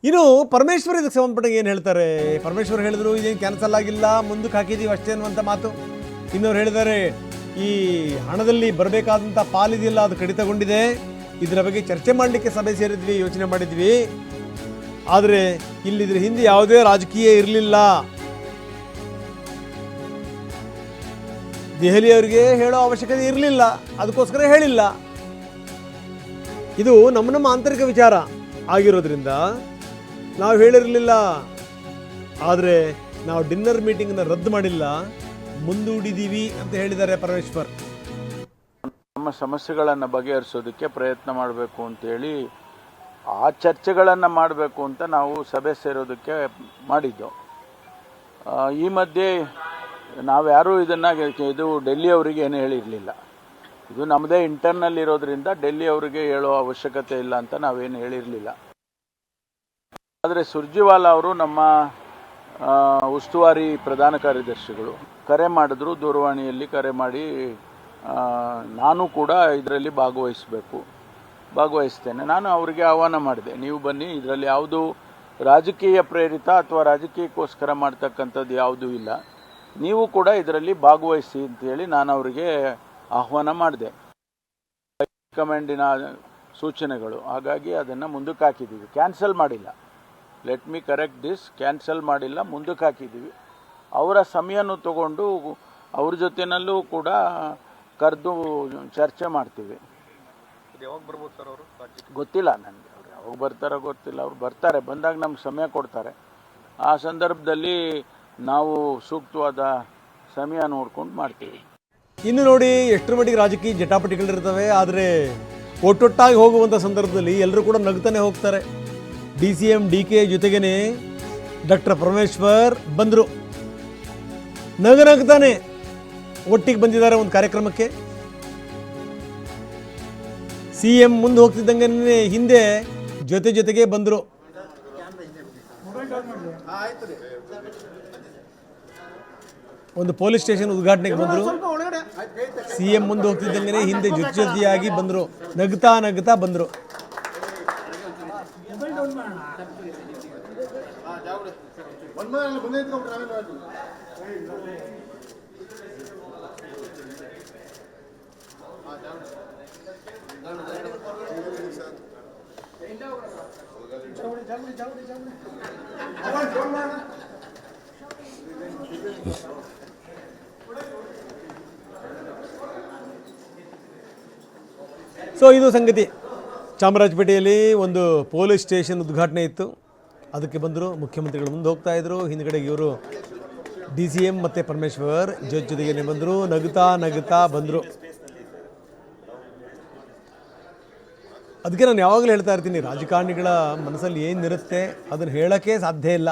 ಇನ್ನು ಪರಮೇಶ್ವರ್ ಇದಕ್ಕೆ ಸಂಬಂಧಪಟ್ಟ ಏನು ಹೇಳ್ತಾರೆ? ಪರಮೇಶ್ವರ್ ಹೇಳಿದ್ರು ಇದೇನು ಕ್ಯಾನ್ಸಲ್ ಆಗಿಲ್ಲ, ಮುಂದಕ್ಕೆ ಹಾಕಿದ್ದೀವಿ ಅಷ್ಟೇ ಅನ್ನುವಂಥ ಮಾತು. ಇನ್ನವ್ರು ಹೇಳಿದ್ದಾರೆ ಈ ಹಣದಲ್ಲಿ ಬರಬೇಕಾದಂಥ ಪಾಲಿದೆಯಲ್ಲ ಅದು ಕಡಿತಗೊಂಡಿದೆ, ಇದರ ಬಗ್ಗೆ ಚರ್ಚೆ ಮಾಡಲಿಕ್ಕೆ ಸಭೆ ಸೇರಿದ್ವಿ, ಯೋಚನೆ ಮಾಡಿದ್ವಿ, ಆದರೆ ಇಲ್ಲಿದ್ರ ಹಿಂದೆ ಯಾವುದೇ ರಾಜಕೀಯ ಇರಲಿಲ್ಲ. ದೆಹಲಿಯವರಿಗೆ ಹೇಳೋ ಅವಶ್ಯಕತೆ ಇರಲಿಲ್ಲ, ಅದಕ್ಕೋಸ್ಕರ ಹೇಳಿಲ್ಲ. ಇದು ನಮ್ಮ ಆಂತರಿಕ ವಿಚಾರ ಆಗಿರೋದ್ರಿಂದ ನಾವು ಹೇಳಿರಲಿಲ್ಲ. ಆದರೆ ನಾವು ಡಿನ್ನರ್ ಮೀಟಿಂಗ್ನ ರದ್ದು ಮಾಡಿಲ್ಲ, ಮುಂದೂಡಿದ್ದೀವಿ ಅಂತ ಹೇಳಿದ್ದಾರೆ ಪರಮೇಶ್ವರ್. ನಮ್ಮ ಸಮಸ್ಯೆಗಳನ್ನು ಬಗೆಹರಿಸೋದಕ್ಕೆ ಪ್ರಯತ್ನ ಮಾಡಬೇಕು ಅಂತೇಳಿ ಆ ಚರ್ಚೆಗಳನ್ನು ಮಾಡಬೇಕು ಅಂತ ನಾವು ಸಭೆ ಸೇರೋದಕ್ಕೆ ಮಾಡಿದ್ದು. ಈ ಮಧ್ಯೆ ನಾವ್ಯಾರೂ ಇದು ಡೆಲ್ಲಿ ಅವರಿಗೆ ಏನು ಹೇಳಿರಲಿಲ್ಲ. ಇದು ನಮ್ಮದೇ ಇಂಟರ್ನಲ್ ಇರೋದ್ರಿಂದ ಡೆಲ್ಲಿ ಅವರಿಗೆ ಹೇಳೋ ಅವಶ್ಯಕತೆ ಇಲ್ಲ ಅಂತ ನಾವೇನು ಹೇಳಿರಲಿಲ್ಲ. ಆದರೆ ಸುರ್ಜಿವಾಲಾ ಅವರು ನಮ್ಮ ಉಸ್ತುವಾರಿ ಪ್ರಧಾನ ಕಾರ್ಯದರ್ಶಿಗಳು ಕರೆ ಮಾಡಿದ್ರು, ದೂರವಾಣಿಯಲ್ಲಿ ಕರೆ ಮಾಡಿ ನಾನು ಕೂಡ ಇದರಲ್ಲಿ ಭಾಗವಹಿಸ್ತೇನೆ. ನಾನು ಅವರಿಗೆ ಆಹ್ವಾನ ಮಾಡಿದೆ, ನೀವು ಬನ್ನಿ, ಇದರಲ್ಲಿ ಯಾವುದು ರಾಜಕೀಯ ಪ್ರೇರಿತ ಅಥವಾ ರಾಜಕೀಯಕ್ಕೋಸ್ಕರ ಮಾಡ್ತಕ್ಕಂಥದ್ದು ಯಾವುದೂ ಇಲ್ಲ, ನೀವು ಕೂಡ ಇದರಲ್ಲಿ ಭಾಗವಹಿಸಿ ಅಂತೇಳಿ ನಾನು ಅವರಿಗೆ ಆಹ್ವಾನ ಮಾಡಿದೆ. ಹೈಕಮಾಂಡಿನ ಸೂಚನೆಗಳು, ಹಾಗಾಗಿ ಅದನ್ನು ಮುಂದಕ್ಕೆ ಹಾಕಿದ್ದೀವಿ, ಕ್ಯಾನ್ಸಲ್ ಮಾಡಿಲ್ಲ. Let me correct this, cancel ಮಾಡಿಲ್ಲ, ಮುಂದಕ್ಕೆ ಹಾಕಿದ್ದೀವಿ. ಅವರ ಸಮಯನೂ ತಗೊಂಡು ಅವ್ರ ಜೊತೆನಲ್ಲೂ ಕೂಡ ಕರೆದು ಚರ್ಚೆ ಮಾಡ್ತೀವಿ. ಗೊತ್ತಿಲ್ಲ ನನಗೆ, ಅವ್ರು ಯಾವಾಗ ಬರ್ತಾರೋ ಗೊತ್ತಿಲ್ಲ. ಅವ್ರು ಬರ್ತಾರೆ, ಬಂದಾಗ ನಮ್ಗೆ ಸಮಯ ಕೊಡ್ತಾರೆ. ಆ ಸಂದರ್ಭದಲ್ಲಿ ನಾವು ಸೂಕ್ತವಾದ ಸಮಯ ನೋಡ್ಕೊಂಡು ಮಾಡ್ತೀವಿ. ಇನ್ನು ನೋಡಿ ಎಷ್ಟರ ಮಟ್ಟಿಗೆ ರಾಜಕೀಯ ಜಟಾಪಟಿಗಳಿರ್ತವೆ, ಆದರೆ ಒಟ್ಟೊಟ್ಟಾಗಿ ಹೋಗುವಂಥ ಸಂದರ್ಭದಲ್ಲಿ ಎಲ್ಲರೂ ಕೂಡ ನಗ್ತಾನೆ ಹೋಗ್ತಾರೆ. DCM DK ಜೊತೆಗೇನೆ ಡಾಕ್ಟರ್ ಪರಮೇಶ್ವರ್ ಬಂದರು, ನಗ್ತಾನೆ ಒಟ್ಟಿಗೆ ಬಂದಿದ್ದಾರೆ ಒಂದು ಕಾರ್ಯಕ್ರಮಕ್ಕೆ. CM ಮುಂದೆ ಹೋಗ್ತಿದ್ದಂಗೆ ಹಿಂದೆ ಜೊತೆಗೆ ಬಂದರು. ಒಂದು ಪೊಲೀಸ್ ಸ್ಟೇಷನ್ ಉದ್ಘಾಟನೆಗೆ ಬಂದರು. CM ಮುಂದೆ ಹೋಗ್ತಿದ್ದಂಗೆ ಹಿಂದೆ ಜೊತೆಯಾಗಿ ಬಂದರು, ನಗ್ತಾ ಬಂದರು. ಸೊ ಇದು ಸಂಗತಿ. ಚಾಮರಾಜಪೇಟೆಯಲ್ಲಿ ಒಂದು ಪೊಲೀಸ್ ಸ್ಟೇಷನ್ ಉದ್ಘಾಟನೆ ಇತ್ತು, ಅದಕ್ಕೆ ಬಂದರು. ಮುಖ್ಯಮಂತ್ರಿಗಳು ಮುಂದೆ ಹೋಗ್ತಾ ಇದ್ರು, ಹಿಂದ್ಗಡೆಗೆ ಇವರು DCM ಮತ್ತು ಪರಮೇಶ್ವರ್ ಜೊತೆಗೇನೆ ಬಂದರು, ನಗ್ತಾ ಬಂದರು. ಅದಕ್ಕೆ ನಾನು ಯಾವಾಗಲೂ ಹೇಳ್ತಾ ಇರ್ತೀನಿ, ರಾಜಕಾರಣಿಗಳ ಮನಸ್ಸಲ್ಲಿ ಏನಿರುತ್ತೆ ಅದನ್ನು ಹೇಳೋಕ್ಕೆ ಸಾಧ್ಯ ಇಲ್ಲ.